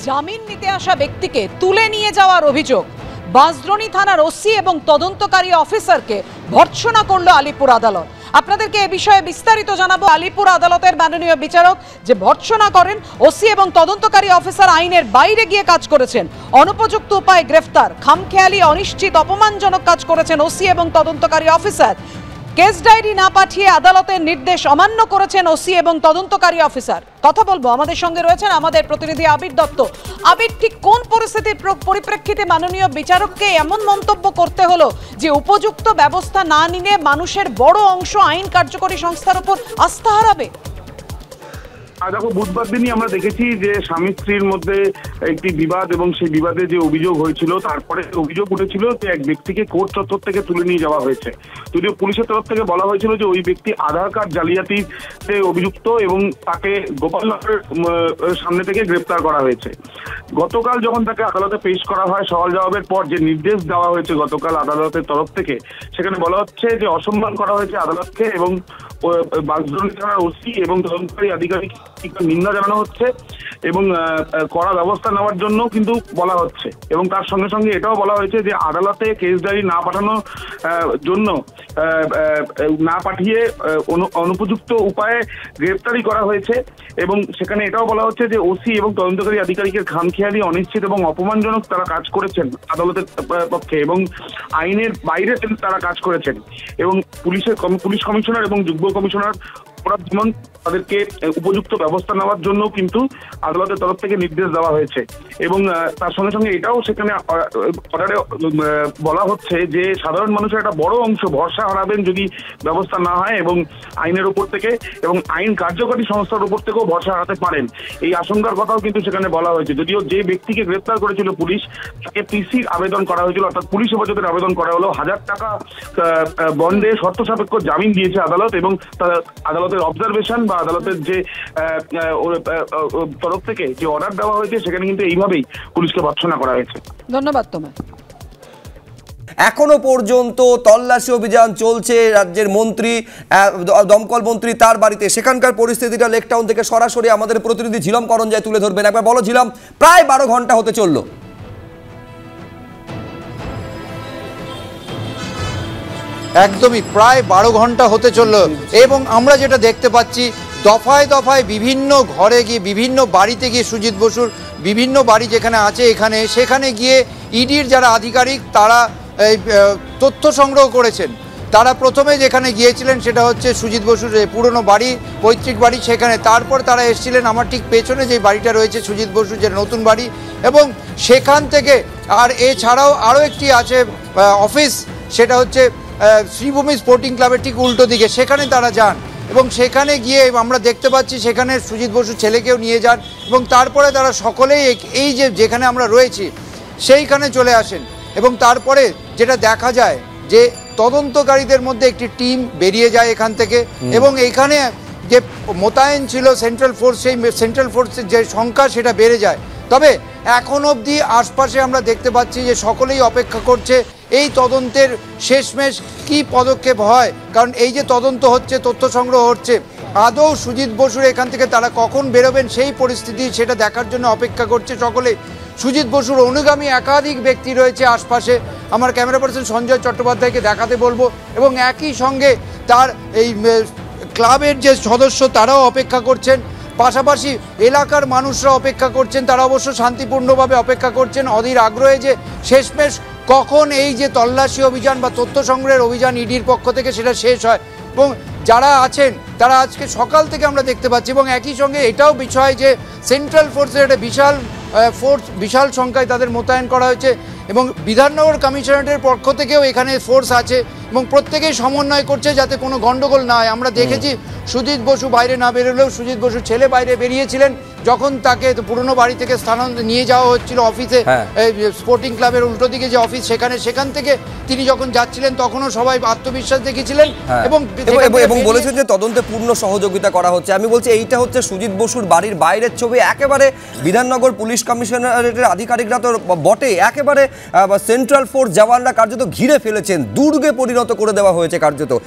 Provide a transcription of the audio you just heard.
জামিন নিতে আসা ব্যক্তিকে তুলে নিয়ে যাওয়ার অভিযোগ। বাঁশদ্রোণী থানার ওসি এবং তদন্তকারী অফিসারকে ভর্ৎসনা করল আলিপুর আদালত। আপনাদেরকে এ বিষয়ে বিস্তারিত জানাবো। আলিপুর আদালতের মাননীয় বিচারক যে ভর্ৎসনা করেন ওসি এবং তদন্তকারী অফিসার আইনের বাইরে গিয়ে কাজ করেছেন, অনুপযুক্ত উপায়ে গ্রেফতার, খামখেয়ালি অনিশ্চিত অপমানজনক কাজ করেছেন ওসি এবং তদন্তকারী অফিসার, কেস ডায়েরি না পাঠিয়ে আদালতের নির্দেশ অমান্য করেছেন ওসি এবং তদন্তকারী অফিসার। কথা বলবো, আমাদের সঙ্গে রয়েছেন আমাদের প্রতিনিধি আবির দত্ত। আবির, ঠিক কোন পরিস্থিতির পরিপ্রেক্ষিতে মাননীয় বিচারককে এমন মন্তব্য করতে হলো যে উপযুক্ত ব্যবস্থা না নিলে মানুষের বড় অংশ আইন কার্যকরী সংস্থার উপর আস্থা হারাবে? দেখো, বুধবার দিনই আমরা দেখেছি যে স্বামী স্ত্রীর মধ্যে একটি বিবাদ এবং সেই বিবাদে যে অভিযোগ হয়েছিল, তারপরে অভিযোগ উঠেছিল যে এক ব্যক্তিকে কোর্ট চত্বর থেকে তুলে নিয়ে যাওয়া হয়েছে। যদিও পুলিশের তরফ থেকে বলা হয়েছিল যে ওই ব্যক্তি আধার কার্ড জালিয়াতিতে অভিযুক্ত এবং তাকে গোপালনগরের সামনে থেকে গ্রেপ্তার করা হয়েছে। গতকাল যখন তাকে আদালতে পেশ করা হয় সওয়াল জবাবের পর, যে নির্দেশ দেওয়া হয়েছে গতকাল আদালতের তরফ থেকে, সেখানে বলা হচ্ছে যে অসম্মান করা হয়েছে আদালতকে এবং বাঁশদ্রোণী থানার ওসি এবং তদন্তকারী আধিকারিক নিন্দা জানানো হচ্ছে এবং কড়া ব্যবস্থা নেওয়ার জন্য কিন্তু বলা হচ্ছে। এবং তার সঙ্গে সঙ্গে এটাও বলা হয়েছে যে আদালতে কেস ডায়েরি না পাঠানোর জন্য না পাঠিয়ে অনুপযুক্ত উপায়ে গ্রেপ্তারি করা হয়েছে। এবং সেখানে এটাও বলা হচ্ছে যে ওসি এবং তদন্তকারী আধিকারিকের খামখেয়ালি, অনিশ্চিত এবং অপমানজনক তারা কাজ করেছেন আদালতের পক্ষে এবং আইনের বাইরে তারা কাজ করেছেন। এবং পুলিশ কমিশনার এবং যুগ্ম কমিশনার যেমন তাদেরকে উপযুক্ত ব্যবস্থা নেওয়ার জন্য কিন্তু আদালতের তরফ থেকে নির্দেশ দেওয়া হয়েছে। এবং তার সঙ্গে সঙ্গে এটাও সেখানে অর্ডারে বলা হচ্ছে যে সাধারণ মানুষের একটা বড় অংশ ভরসা হারাবেন যদি ব্যবস্থা না হয় এবং আইনের উপর থেকে এবং আইন কার্যকরী সংস্থার উপর থেকেও ভরসা হারাতে পারেন, এই আশঙ্কার কথাও কিন্তু সেখানে বলা হয়েছে। যদিও যে ব্যক্তিকে গ্রেপ্তার করেছিল পুলিশ, তাকে পিসির আবেদন করা হয়েছিল, অর্থাৎ পুলিশ হেফাজতের আবেদন করা হলো। 1000 টাকা বন্ডে শর্ত সাপেক্ষ জামিন দিয়েছে আদালত এবং আদালতের অবজারভেশন বা আদালতের যে তরফ থেকে যে অর্ডার দেওয়া হয়েছে সেখানে কিন্তু এইভাবেই পুলিশকে ভর্ৎসনা করা হয়েছে। ধন্যবাদ তোমায়। এখনো পর্যন্ত তল্লাশি অভিযান চলছে। রাজ্যের মন্ত্রী, দমকল মন্ত্রী তার বাড়িতে, সেখানকার পরিস্থিতিটা লেক টাউন থেকে সরাসরি আমাদের প্রতিনিধি ঝিলম করঞ্জায় তুলে ধরবেন। একবার বলো ঝিলম, প্রায় 12 ঘন্টা হতে চললো। একদমই প্রায় 12 ঘন্টা হতে চলল এবং আমরা যেটা দেখতে পাচ্ছি দফায় দফায় বিভিন্ন ঘরে গিয়ে, বিভিন্ন বাড়িতে গিয়ে, সুজিত বসুর বিভিন্ন বাড়ি যেখানে আছে সেখানে গিয়ে ইডির যারা আধিকারিক তারা তথ্য সংগ্রহ করেছেন। তারা প্রথমে যেখানে গিয়েছিলেন সেটা হচ্ছে সুজিত বসুর পুরনো বাড়ি, পৈতৃক বাড়ি, সেখানে। তারপর তারা এসেছিলেন আমার ঠিক পেছনে যে বাড়িটা রয়েছে সুজিত বসুর যে নতুন বাড়ি, এবং সেখান থেকে আর এছাড়াও আরও একটি আছে অফিস, সেটা হচ্ছে শ্রীভূমি স্পোর্টিং ক্লাবের ঠিক উল্টো দিকে, সেখানে তারা যান এবং সেখানে গিয়ে আমরা দেখতে পাচ্ছি সেখানে সুজিত বসুর ছেলেকেও নিয়ে যান এবং তারপরে তারা সকলেই এই যেখানে আমরা রয়েছি সেইখানে চলে আসেন। এবং তারপরে যেটা দেখা যায় যে তদন্তকারীদের মধ্যে একটি টিম বেরিয়ে যায় এখান থেকে এবং এখানে যে মোতায়েন ছিল সেন্ট্রাল ফোর্স, সেই সেন্ট্রাল ফোর্সের যে সংখ্যা সেটা বেড়ে যায়। তবে এখন অবধি আশপাশে আমরা দেখতে পাচ্ছি যে সকলেই অপেক্ষা করছে এই তদন্তের শেষমেশ কি পদক্ষেপ হয়, কারণ এই যে তদন্ত হচ্ছে, তথ্য সংগ্রহ হচ্ছে, আদৌ সুজিত বসুর এখান থেকে তারা কখন বেরোবেন সেই পরিস্থিতি, সেটা দেখার জন্য অপেক্ষা করছে সকলে। সুজিত বসুর অনুগামী একাধিক ব্যক্তি রয়েছে আশপাশে, আমার ক্যামেরা পার্সন সঞ্জয় চট্টোপাধ্যায়কে দেখাতে বলবো, এবং একই সঙ্গে তার এই ক্লাবের যে সদস্য তারাও অপেক্ষা করছেন, পাশাপাশি এলাকার মানুষরা অপেক্ষা করছেন, তারা অবশ্য শান্তিপূর্ণভাবে অপেক্ষা করছেন অধীর আগ্রহে যে শেষমেশ কখন এই যে তল্লাশি অভিযান বা তথ্য সংগ্রহের অভিযান ইডির পক্ষ থেকে সেটা শেষ হয়। এবং যারা আছেন তারা আজকে সকাল থেকে আমরা দেখতে পাচ্ছি, এবং একই সঙ্গে এটাও বিষয় যে সেন্ট্রাল ফোর্সের একটা বিশাল সংখ্যায় তাদের মোতায়েন করা হয়েছে এবং বিধাননগর কমিশনারেটের পক্ষ থেকেও এখানে ফোর্স আছে এবং প্রত্যেকেই সমন্বয় করছে যাতে কোনো গন্ডগোল না হয়। আমরা দেখেছি সুজিত বসু বাইরে না বেরোলেও সুজিত বসুর ছেলে বাইরে বেরিয়েছিলেন যখন তাকে পুরনো বাড়ি থেকে স্থানান্তর নিয়ে যাওয়া হচ্ছিল অফিসে, স্পোর্টিং ক্লাবের উল্টো দিকে যে অফিস সেখান থেকে তিনি যখন যাচ্ছিলেন তখনও সবাই আত্মবিশ্বাস দেখেছিলেন এবং বলেছেন যে তদন্তে পূর্ণ সহযোগিতা করা হচ্ছে। আমি বলছি এইটা হচ্ছে সুজিত বসুর বাড়ির বাইরের ছবি, একেবারে বিধাননগর পুলিশ কমিশনারেটের আধিকারিকরা তো বটে, একেবারে সেন্ট্রাল ফোর্স জওয়ানরা কার্যত ঘিরে ফেলেছেন, দুর্গে পরিণত করে দেওয়া হয়েছে কার্যত।